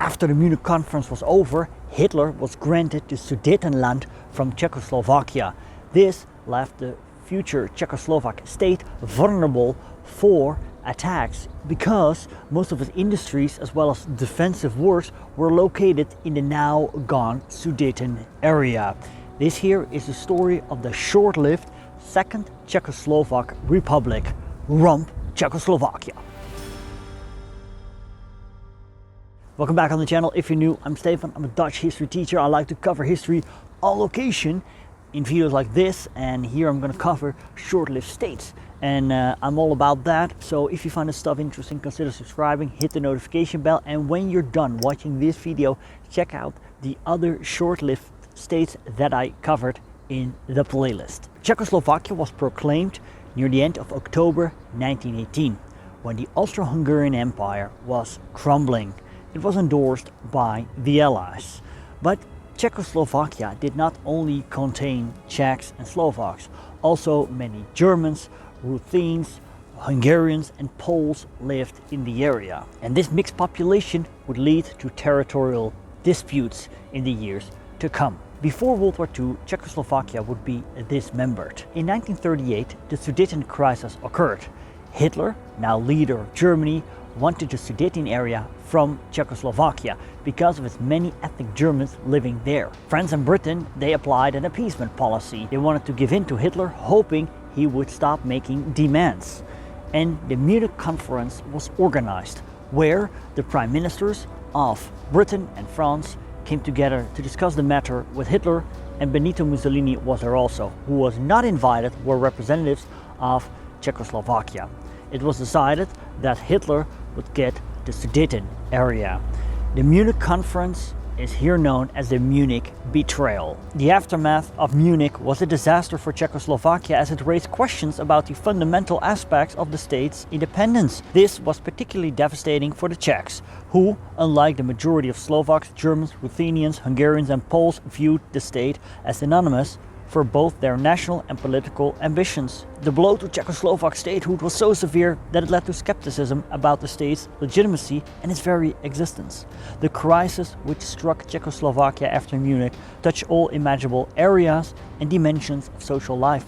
After the Munich conference was over, Hitler was granted the Sudetenland from Czechoslovakia. This left the future Czechoslovak state vulnerable for attacks because most of its industries as well as defensive works were located in the now gone Sudeten area. This here is the story of the short-lived Second Czechoslovak Republic, rump Czechoslovakia. Welcome back on the channel. If you're new, I'm Stefan. I'm a Dutch history teacher. I like to cover history on location in videos like this, and here I'm going to cover short-lived states, and I'm all about that. So if you find this stuff interesting, consider subscribing, hit the notification bell, and when you're done watching this video, check out the other short-lived states that I covered in the playlist. Czechoslovakia was proclaimed near the end of October 1918, when the Austro-Hungarian Empire was crumbling. It was endorsed by the Allies. But Czechoslovakia did not only contain Czechs and Slovaks, also many Germans, Ruthenes, Hungarians and Poles lived in the area. And this mixed population would lead to territorial disputes in the years to come. Before World War II, Czechoslovakia would be dismembered. In 1938, the Sudeten crisis occurred. Hitler, now leader of Germany, wanted the Sudeten area from Czechoslovakia because of its many ethnic Germans living there. France and Britain, they applied an appeasement policy. They wanted to give in to Hitler, hoping he would stop making demands. And the Munich conference was organized, where the prime ministers of Britain and France came together to discuss the matter with Hitler, and Benito Mussolini was there also. Who was not invited were representatives of Czechoslovakia. It was decided that Hitler would get the Sudeten area. The Munich conference is here known as the Munich betrayal. The aftermath of Munich was a disaster for Czechoslovakia, as it raised questions about the fundamental aspects of the state's independence. This was particularly devastating for the Czechs, who, unlike the majority of Slovaks, Germans, Ruthenians, Hungarians and Poles, viewed the state as synonymous for both their national and political ambitions. The blow to Czechoslovak statehood was so severe that it led to skepticism about the state's legitimacy and its very existence. The crisis which struck Czechoslovakia after Munich touched all imaginable areas and dimensions of social life.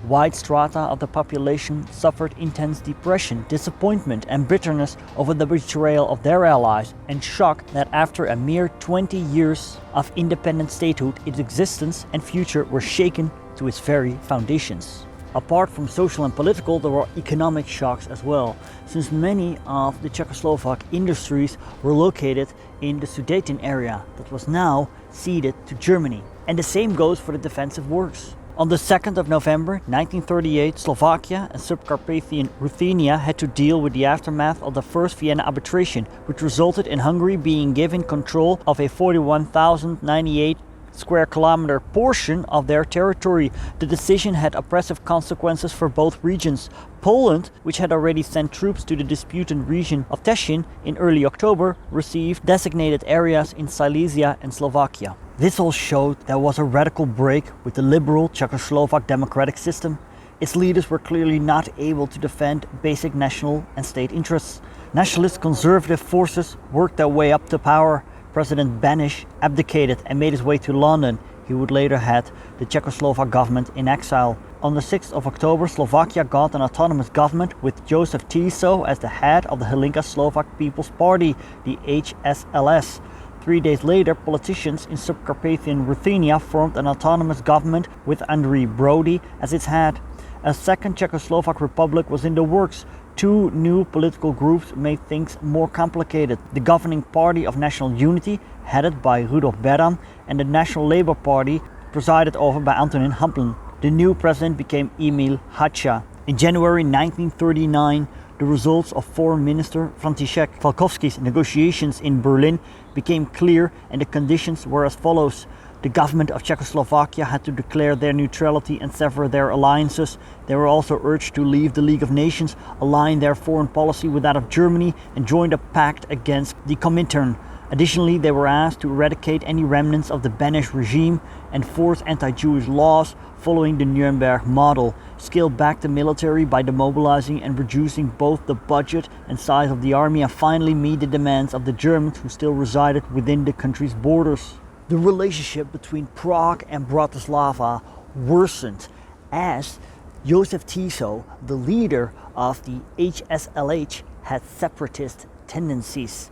Wide strata of the population suffered intense depression, disappointment and bitterness over the betrayal of their allies, and shock that after a mere 20 years of independent statehood, its existence and future were shaken to its very foundations. Apart from social and political, there were economic shocks as well, since many of the Czechoslovak industries were located in the Sudeten area that was now ceded to Germany. And the same goes for the defensive works. On the 2nd of November 1938, Slovakia and Subcarpathian Ruthenia had to deal with the aftermath of the First Vienna Arbitration, which resulted in Hungary being given control of a 41,098 square kilometer portion of their territory. The decision had oppressive consequences for both regions. Poland, which had already sent troops to the disputed region of Teschin in early October, received designated areas in Silesia and Slovakia. This all showed there was a radical break with the liberal Czechoslovak democratic system. Its leaders were clearly not able to defend basic national and state interests. Nationalist conservative forces worked their way up to power. President Banish abdicated and made his way to London. He would later head the Czechoslovak government in exile. On the 6th of October, Slovakia got an autonomous government with Josef Tiso as the head of the Hlinka Slovak People's Party, the HSLS. 3 days later, politicians in Subcarpathian Ruthenia formed an autonomous government with Andrej Brody as its head. A second Czechoslovak Republic was in the works. Two new political groups made things more complicated. The governing Party of National Unity, headed by Rudolf Beran, and the National Labour Party, presided over by Antonin Hamplin. The new president became Emil Hacha. In January 1939, the results of Foreign Minister František Falkovsky's negotiations in Berlin became clear, and the conditions were as follows. The government of Czechoslovakia had to declare their neutrality and sever their alliances. They were also urged to leave the League of Nations, align their foreign policy with that of Germany, and join a pact against the Comintern. Additionally, they were asked to eradicate any remnants of the banished regime, enforce anti-Jewish laws following the Nuremberg model, scale back the military by demobilizing and reducing both the budget and size of the army, and finally meet the demands of the Germans who still resided within the country's borders. The relationship between Prague and Bratislava worsened as Josef Tiso, the leader of the HSLH, had separatist tendencies.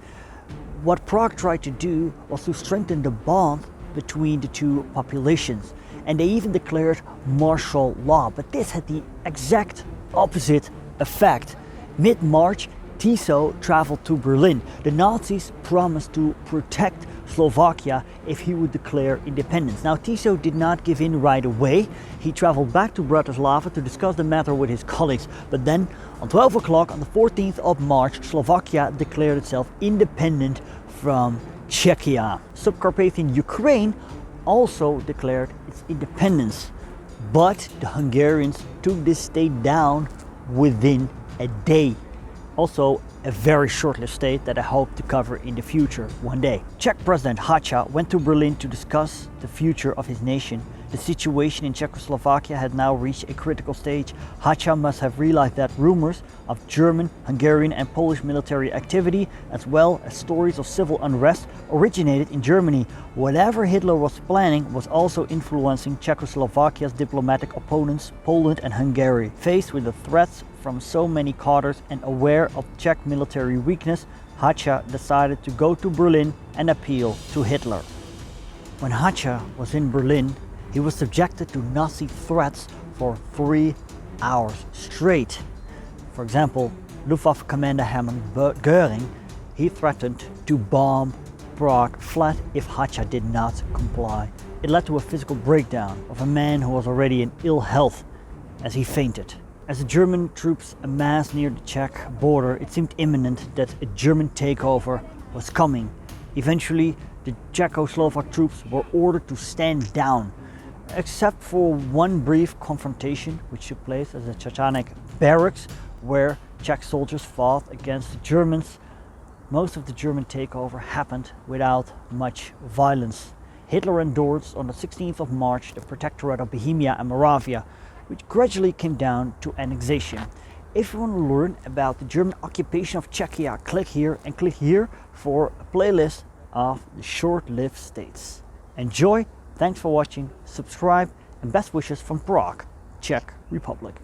What Prague tried to do was to strengthen the bond between the two populations, and they even declared martial law, but this had the exact opposite effect. Mid-March, Tiso traveled to Berlin. The Nazis promised to protect Slovakia if he would declare independence. Now, Tiso did not give in right away. He traveled back to Bratislava to discuss the matter with his colleagues. But then, on 12 o'clock on the 14th of March, Slovakia declared itself independent from Czechia. Subcarpathian Ukraine also declared its independence. But the Hungarians took this state down within a day. Also a very short-lived state that I hope to cover in the future one day. Czech President Hacha went to Berlin to discuss the future of his nation. The situation in Czechoslovakia had now reached a critical stage. Hacha must have realized that rumors of German, Hungarian and Polish military activity, as well as stories of civil unrest, originated in Germany. Whatever Hitler was planning was also influencing Czechoslovakia's diplomatic opponents, Poland and Hungary. Faced with the threats from so many quarters and aware of Czech military weakness, Hacha decided to go to Berlin and appeal to Hitler. When Hacha was in Berlin, he was subjected to Nazi threats for 3 hours straight. For example, Luftwaffe Commander Hermann Göring, he threatened to bomb Prague flat if Hacha did not comply. It led to a physical breakdown of a man who was already in ill health as he fainted. As the German troops amassed near the Czech border, it seemed imminent that a German takeover was coming. Eventually, the Czechoslovak troops were ordered to stand down, except for one brief confrontation which took place at the Čačánek barracks, where Czech soldiers fought against the Germans. Most of the German takeover happened without much violence. Hitler endorsed on the 16th of March the Protectorate of Bohemia and Moravia, which gradually came down to annexation. If you want to learn about the German occupation of Czechia, click here and click here for a playlist of the short-lived states. Enjoy, thanks for watching, subscribe, and best wishes from Prague, Czech Republic.